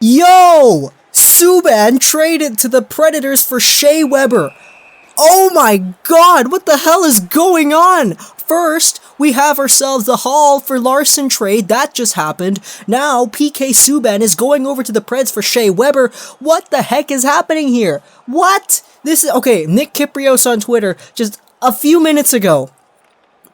Yo! Subban traded to the Predators for Shea Weber. Oh my god, what the hell is going on? First, we have ourselves the Hall for Larson trade. That just happened. Now, PK Subban is going over to the Preds for Shea Weber. What the heck is happening here? What? This is... Okay, Nick Kiprios on Twitter, just a few minutes ago.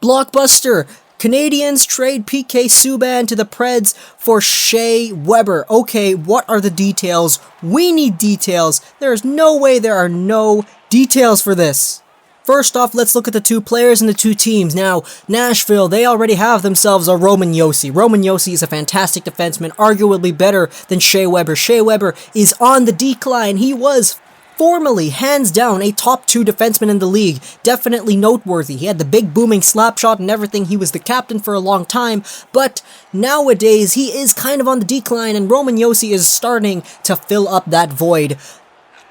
Blockbuster. Canadiens trade PK Subban to the Preds for Shea Weber. Okay, what are the details? We need details. There's no way there are no details for this. First off, let's look at the two players and the two teams. Now, Nashville, they already have themselves a Roman Josi. Roman Josi is a fantastic defenseman, arguably better than Shea Weber. Shea Weber is on the decline. He was formerly, hands down, a top 2 defenseman in the league. Definitely noteworthy. He had the big booming slap shot and everything. He was the captain for a long time, but nowadays he is kind of on the decline and Roman Josi is starting to fill up that void.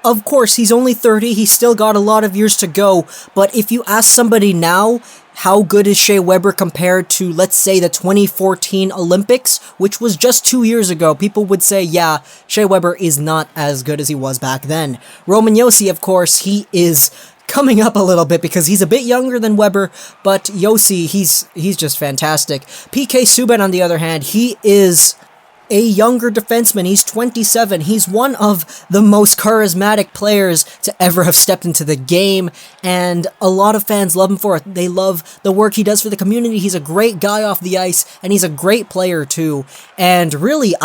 Of course, he's only 30, he's still got a lot of years to go, but if you ask somebody now, how good is Shea Weber compared to, let's say, the 2014 Olympics, which was just 2 years ago, people would say, yeah, Shea Weber is not as good as he was back then. Roman Josi, of course, he is coming up a little bit because he's a bit younger than Weber, but Josi, he's just fantastic. PK Subban, on the other hand, he is a younger defenseman. He's 27. He's one of the most charismatic players to ever have stepped into the game, and a lot of fans love him for it. They love the work he does for the community. He's a great guy off the ice, and he's a great player too. And really,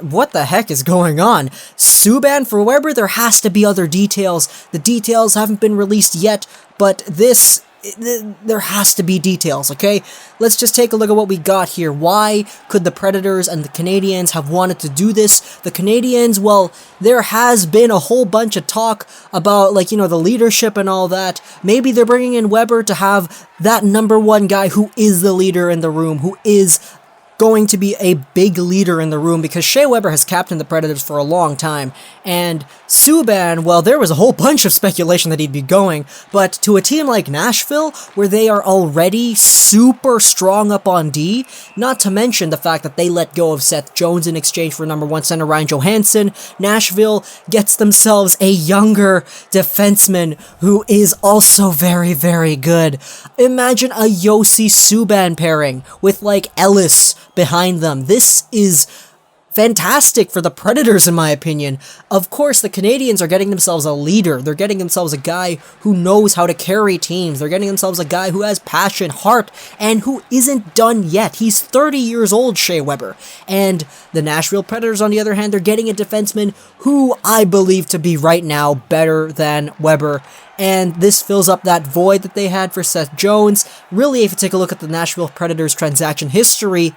what the heck is going on? Subban for Weber? There has to be other details. The details haven't been released yet, but there has to be details, okay? Let's just take a look at what we got here. Why could the Predators and the Canadiens have wanted to do this? The Canadiens, well, there has been a whole bunch of talk about, like, the leadership and all that. Maybe they're bringing in Weber to have that number one guy who is the leader in the room, who is going to be a big leader in the room, because Shea Weber has captained the Predators for a long time, and Subban, well, there was a whole bunch of speculation that he'd be going, but to a team like Nashville, where they are already super strong up on D, not to mention the fact that they let go of Seth Jones in exchange for number 1 center Ryan Johansson, Nashville gets themselves a younger defenseman who is also very, very good. Imagine a Josi Subban pairing with, like, Ellis behind them. This is fantastic for the Predators, in my opinion. Of course, the Canadiens are getting themselves a leader. They're getting themselves a guy who knows how to carry teams. They're getting themselves a guy who has passion, heart, and who isn't done yet. He's 30 years old, Shea Weber. And the Nashville Predators, on the other hand, they're getting a defenseman who I believe to be right now better than Weber. And this fills up that void that they had for Seth Jones. Really, if you take a look at the Nashville Predators transaction history,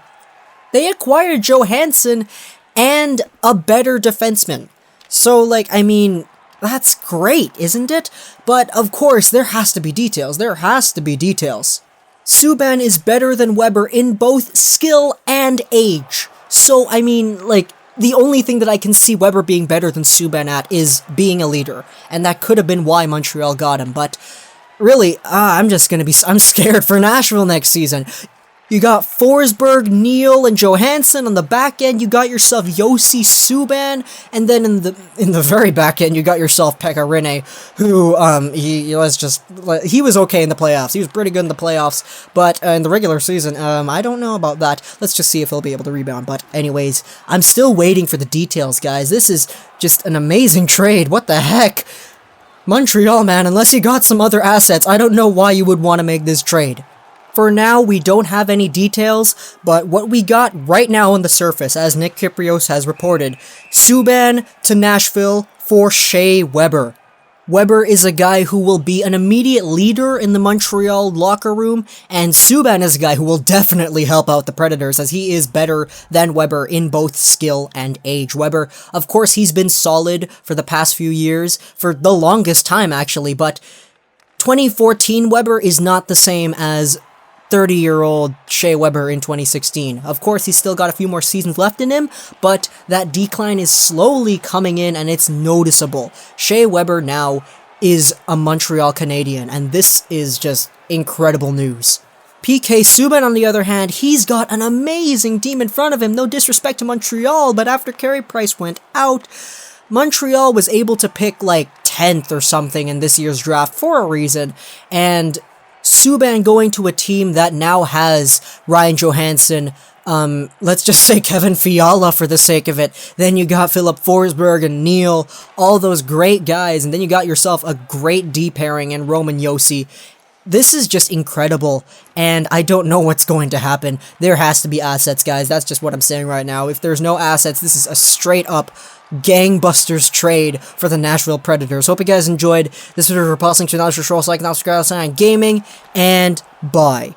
they acquired Johansson and a better defenseman. So, that's great, isn't it? But, of course, there has to be details. There has to be details. Subban is better than Weber in both skill and age. So, the only thing that I can see Weber being better than Subban at is being a leader. And that could have been why Montreal got him. But, really, I'm scared for Nashville next season. You got Forsberg, Neal, and Johansson on the back end. You got yourself Josi Subban, and then in the very back end, you got yourself Pekka Rinne, who he was okay in the playoffs. He was pretty good in the playoffs, but in the regular season, I don't know about that. Let's just see if he'll be able to rebound. But anyways, I'm still waiting for the details, guys. This is just an amazing trade. What the heck? Montreal, man, unless you got some other assets, I don't know why you would want to make this trade. For now, we don't have any details, but what we got right now on the surface, as Nick Kiprios has reported, Subban to Nashville for Shea Weber. Weber is a guy who will be an immediate leader in the Montreal locker room, and Subban is a guy who will definitely help out the Predators, as he is better than Weber in both skill and age. Weber, of course, he's been solid for the past few years, for the longest time actually, but 2014 Weber is not the same as 30-year-old Shea Weber in 2016. Of course, he's still got a few more seasons left in him, but that decline is slowly coming in and it's noticeable. Shea Weber now is a Montreal Canadien, and this is just incredible news. PK Subban, on the other hand, he's got an amazing team in front of him. No disrespect to Montreal, but after Carey Price went out, Montreal was able to pick like 10th or something in this year's draft for a reason, and Subban going to a team that now has Ryan Johansson, let's just say Kevin Fiala for the sake of it. Then you got Philip Forsberg and Neil, all those great guys, and then you got yourself a great D pairing in Roman Josi. This is just incredible, and I don't know what's going to happen. There has to be assets, guys. That's just what I'm saying right now. If there's no assets, this is a straight-up gangbusters trade for the Nashville Predators. Hope you guys enjoyed this video. Repulsing to Nashville, like, subscribe, and gaming, and bye.